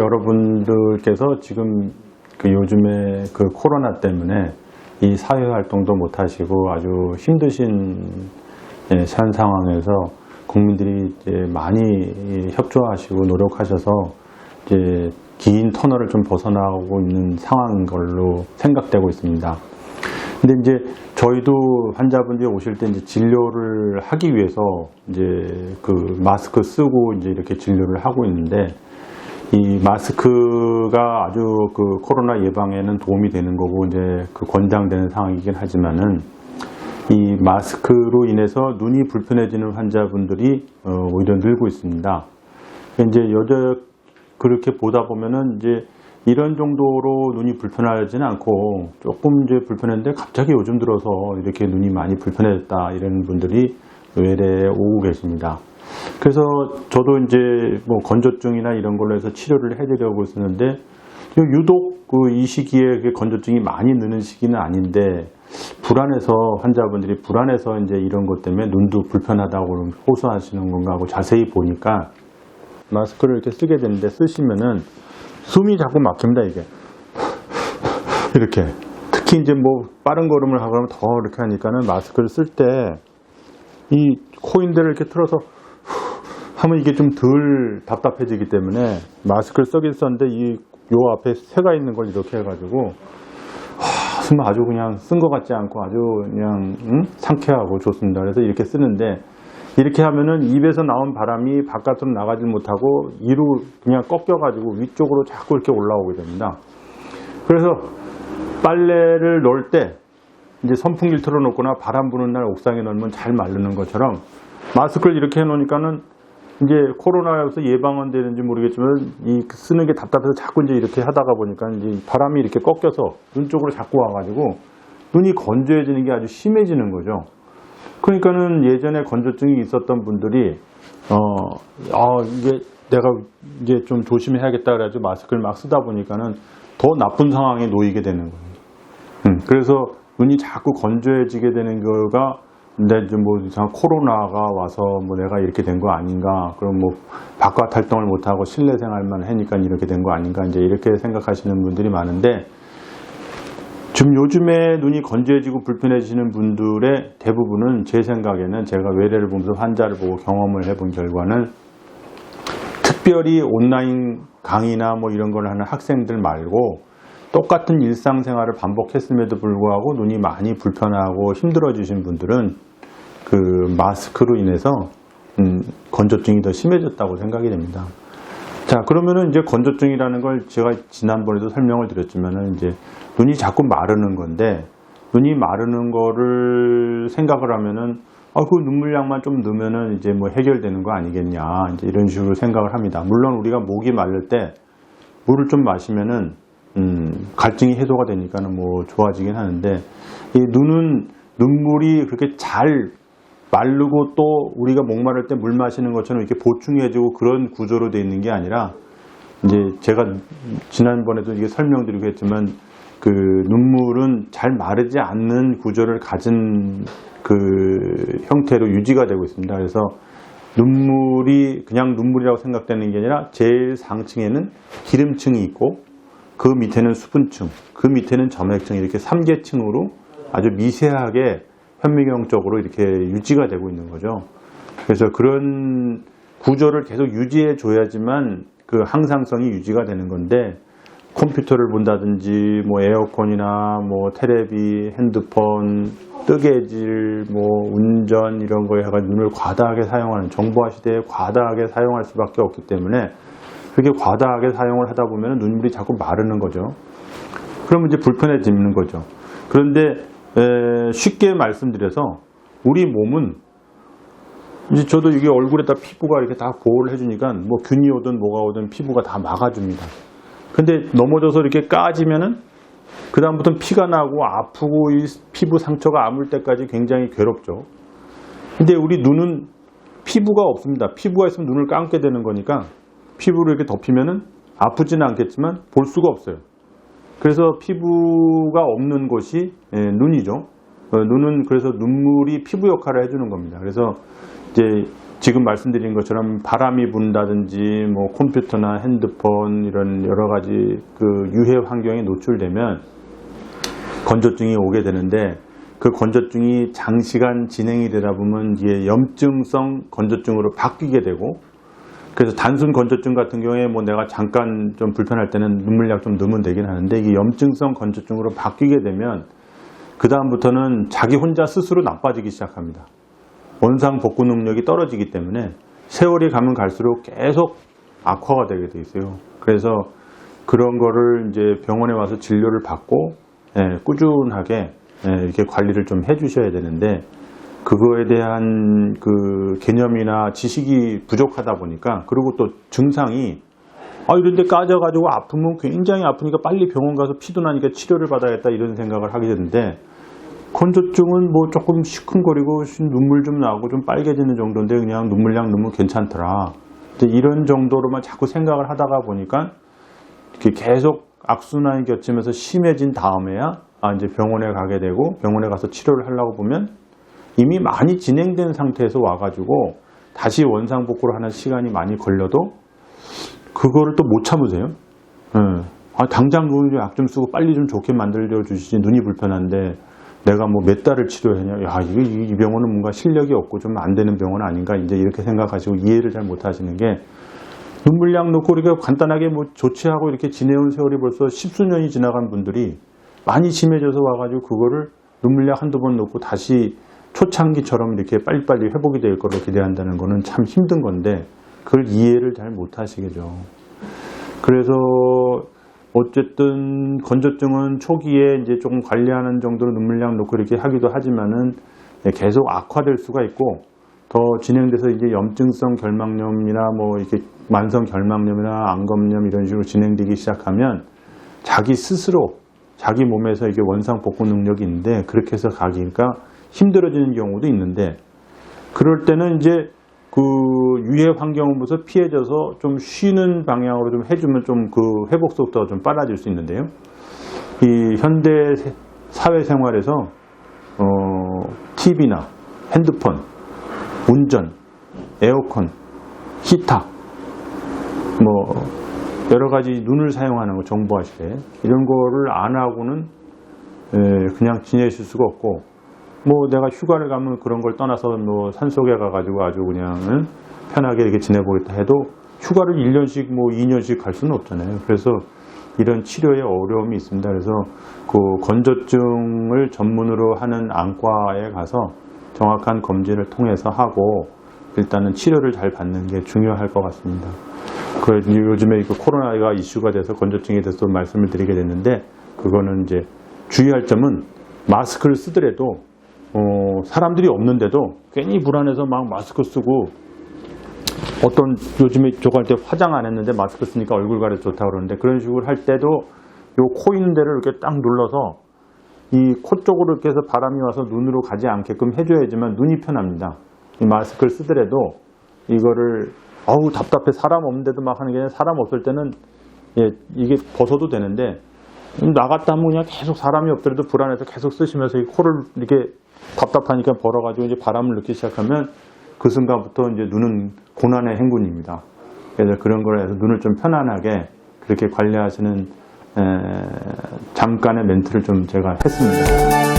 여러분들께서 지금 그 요즘에 그 코로나 때문에 이 사회 활동도 못 하시고 아주 힘드신 현 상황에서 국민들이 이제 많이 협조하시고 노력하셔서 이제 긴 터널을 좀 벗어나고 있는 상황인 걸로 생각되고 있습니다. 근데 이제 저희도 환자분들이 오실 때 이제 진료를 하기 위해서 이제 그 마스크 쓰고 이제 이렇게 진료를 하고 있는데, 이 마스크가 아주 그 코로나 예방에는 도움이 되는 거고 이제 그 권장되는 상황이긴 하지만은, 이 마스크로 인해서 눈이 불편해지는 환자분들이 오히려 늘고 있습니다. 이제 그렇게 보다 보면은 이제 이런 정도로 눈이 불편하지는 않고 조금 이제 불편했는데 갑자기 요즘 들어서 이렇게 눈이 많이 불편해졌다 이런 분들이 외래에 오고 계십니다. 그래서 저도 이제 뭐 건조증이나 이런 걸로 해서 치료를 해드리려고 했었는데, 유독 이 시기에 건조증이 많이 느는 시기는 아닌데 불안해서, 환자분들이 불안해서 이제 이런 것 때문에 눈도 불편하다고 호소하시는 건가 하고 자세히 보니까, 마스크를 이렇게 쓰게 되는데 쓰시면은 숨이 자꾸 막힙니다. 이게 이렇게, 특히 이제 뭐 빠른 걸음을 하고 더 이렇게 하니까는 마스크를 쓸 때 이 코인대를 이렇게 틀어서 하면 이게 좀 덜 답답해지기 때문에 마스크를 쓰긴 썼는데 요 앞에 새가 있는 걸 이렇게 해가지고 숨 아주 그냥 쓴 것 같지 않고 아주 그냥 상쾌하고 좋습니다. 그래서 이렇게 쓰는데, 이렇게 하면은 입에서 나온 바람이 바깥으로 나가지 못하고 이로 그냥 꺾여가지고 위쪽으로 자꾸 이렇게 올라오게 됩니다. 그래서 빨래를 넣을 때 이제 선풍기를 틀어놓거나 바람 부는 날 옥상에 넣으면 잘 마르는 것처럼, 마스크를 이렇게 해놓으니까는 이제 코로나에서 예방은 되는지 모르겠지만 이 쓰는 게 답답해서 자꾸 이제 이렇게 하다가 보니까 이제 바람이 이렇게 꺾여서 눈 쪽으로 자꾸 와가지고 눈이 건조해지는 게 아주 심해지는 거죠. 그러니까는 예전에 건조증이 있었던 분들이 이게 내가 이제 좀 조심해야겠다 그래가지고 마스크를 막 쓰다 보니까는 더 나쁜 상황에 놓이게 되는 거예요. 그래서 눈이 자꾸 건조해지게 되는 거가, 근데 이제 뭐 코로나가 와서 뭐 내가 이렇게 된 거 아닌가, 그럼 뭐 바깥 활동을 못 하고 실내 생활만 하니까 이렇게 된 거 아닌가, 이제 이렇게 생각하시는 분들이 많은데, 지금 요즘에 눈이 건조해지고 불편해지는 분들의 대부분은 제 생각에는, 제가 외래를 보면서 환자를 보고 경험을 해본 결과는, 특별히 온라인 강의나 뭐 이런 걸 하는 학생들 말고 똑같은 일상생활을 반복했음에도 불구하고 눈이 많이 불편하고 힘들어지신 분들은 그 마스크로 인해서 건조증이 더 심해졌다고 생각이 됩니다. 자, 그러면은 이제 건조증이라는 걸 제가 지난번에도 설명을 드렸지만은, 이제 눈이 자꾸 마르는 건데, 눈이 마르는 거를 생각을 하면은 그 눈물량만 좀 넣으면은 이제 뭐 해결되는 거 아니겠냐, 이제 이런 식으로 생각을 합니다. 물론 우리가 목이 마를 때 물을 좀 마시면은 갈증이 해소가 되니까는 뭐 좋아지긴 하는데, 이 눈은 눈물이 그렇게 잘 마르고 또 우리가 목마를 때 물 마시는 것처럼 이렇게 보충해주고 그런 구조로 되어 있는 게 아니라, 이제 제가 지난번에도 이게 설명드리고 했지만, 그 눈물은 잘 마르지 않는 구조를 가진 그 형태로 유지가 되고 있습니다. 그래서 눈물이 그냥 눈물이라고 생각되는 게 아니라 제일 상층에는 기름층이 있고, 그 밑에는 수분층, 그 밑에는 점액층, 이렇게 3계층으로 아주 미세하게 현미경적으로 이렇게 유지가 되고 있는 거죠. 그래서 그런 구조를 계속 유지해 줘야지만 그 항상성이 유지가 되는 건데, 컴퓨터를 본다든지 뭐 에어컨이나 뭐 테레비, 핸드폰, 뜨개질, 뭐 운전 이런 거에 해가지고 눈을 과다하게 사용하는, 정보화 시대에 과다하게 사용할 수밖에 없기 때문에, 그렇게 과다하게 사용을 하다 보면 눈물이 자꾸 마르는 거죠. 그러면 이제 불편해지는 거죠. 그런데 쉽게 말씀드려서, 우리 몸은 이제 저도 이게 얼굴에다 피부가 이렇게 다 보호를 해주니까 뭐 균이 오든 뭐가 오든 피부가 다 막아줍니다. 근데 넘어져서 이렇게 까지면은 그 다음부터는 피가 나고 아프고 이 피부 상처가 아물 때까지 굉장히 괴롭죠. 근데 우리 눈은 피부가 없습니다. 피부가 있으면 눈을 감게 되는 거니까 피부를 이렇게 덮이면은 아프지는 않겠지만 볼 수가 없어요. 그래서 피부가 없는 곳이 눈이죠. 눈은 그래서 눈물이 피부 역할을 해주는 겁니다. 그래서 이제 지금 말씀드린 것처럼 바람이 분다든지 뭐 컴퓨터나 핸드폰 이런 여러 가지 그 유해 환경에 노출되면 건조증이 오게 되는데, 그 건조증이 장시간 진행이 되다 보면 이게 염증성 건조증으로 바뀌게 되고, 그래서 단순 건조증 같은 경우에 뭐 내가 잠깐 좀 불편할 때는 눈물약 좀 넣으면 되긴 하는데, 이게 염증성 건조증으로 바뀌게 되면 그 다음부터는 자기 혼자 스스로 나빠지기 시작합니다. 원상 복구 능력이 떨어지기 때문에 세월이 가면 갈수록 계속 악화가 되게 돼 있어요. 그래서 그런 거를 이제 병원에 와서 진료를 받고 꾸준하게 이렇게 관리를 좀 해주셔야 되는데, 그거에 대한 그 개념이나 지식이 부족하다 보니까, 그리고 또 증상이 이런데 까져가지고 아프면 굉장히 아프니까 빨리 병원 가서 피도 나니까 치료를 받아야겠다 이런 생각을 하게 되는데, 건조증은 뭐 조금 시큰거리고 눈물 좀 나고 좀 빨개지는 정도인데 그냥 눈물약 넣으면 괜찮더라. 근데 이런 정도로만 자꾸 생각을 하다가 보니까 이렇게 계속 악순환이 겹치면서 심해진 다음에야 이제 병원에 가게 되고, 병원에 가서 치료를 하려고 보면 이미 많이 진행된 상태에서 와가지고 다시 원상복구를 하는 시간이 많이 걸려도 그거를 또 못 참으세요. 당장 눈을 약 좀 쓰고 빨리 좀 좋게 만들어 주시지, 눈이 불편한데 내가 뭐 몇 달을 치료했냐, 이 병원은 뭔가 실력이 없고 좀 안 되는 병원 아닌가, 이제 이렇게 생각하시고 이해를 잘 못 하시는 게, 눈물약 넣고 이렇게 간단하게 뭐 조치하고 이렇게 지내온 세월이 벌써 10수년이 지나간 분들이 많이 심해져서 와가지고 그거를 눈물약 한두 번 넣고 다시 초창기처럼 이렇게 빨리빨리 회복이 될 거로 기대한다는 거는 참 힘든 건데, 그걸 이해를 잘 못 하시겠죠. 그래서 어쨌든 건조증은 초기에 이제 조금 관리하는 정도로 눈물약 넣고 이렇게 하기도 하지만은 계속 악화될 수가 있고, 더 진행돼서 이제 염증성 결막염이나 뭐 이렇게 만성 결막염이나 안검염 이런 식으로 진행되기 시작하면 자기 스스로 자기 몸에서 이게 원상 복구 능력이 있는데 그렇게 해서 가기가 힘들어지는 경우도 있는데, 그럴 때는 이제 그 유해 환경으로부터 피해져서 좀 쉬는 방향으로 좀 해주면 좀 그 회복 속도가 좀 빨라질 수 있는데요. 이 현대 사회생활에서 TV나 핸드폰, 운전, 에어컨, 히터, 뭐 여러 가지 눈을 사용하는 거 정보하실 때 이런 거를 안 하고는 그냥 지내실 수가 없고, 뭐 내가 휴가를 가면 그런 걸 떠나서 뭐 산속에 가가지고 아주 그냥 편하게 이렇게 지내보겠다 해도 휴가를 1년씩 뭐 2년씩 갈 수는 없잖아요. 그래서 이런 치료에 어려움이 있습니다. 그래서 그 건조증을 전문으로 하는 안과에 가서 정확한 검진을 통해서 하고 일단은 치료를 잘 받는 게 중요할 것 같습니다. 요즘에 코로나가 이슈가 돼서 건조증에 대해서 말씀을 드리게 됐는데, 그거는 이제 주의할 점은 마스크를 쓰더라도 사람들이 없는데도 괜히 불안해서 막 마스크 쓰고, 어떤 요즘에 저거 할 때 화장 안 했는데 마스크 쓰니까 얼굴 가려 좋다고 그러는데, 그런 식으로 할 때도 요 코 있는 데를 이렇게 딱 눌러서 이 코 쪽으로 이렇게 해서 바람이 와서 눈으로 가지 않게끔 해줘야지만 눈이 편합니다. 이 마스크를 쓰더라도 이거를 답답해 사람 없는데도 막 하는 게 아니라, 사람 없을 때는 이게 벗어도 되는데 나갔다 하면 그냥 계속 사람이 없더라도 불안해서 계속 쓰시면서 이 코를 이렇게 답답하니까 벌어가지고 이제 바람을 넣기 시작하면 그 순간부터 이제 눈은 고난의 행군입니다. 그래서 그런 걸 해서 눈을 좀 편안하게 그렇게 관리하시는 잠깐의 멘트를 좀 제가 했습니다.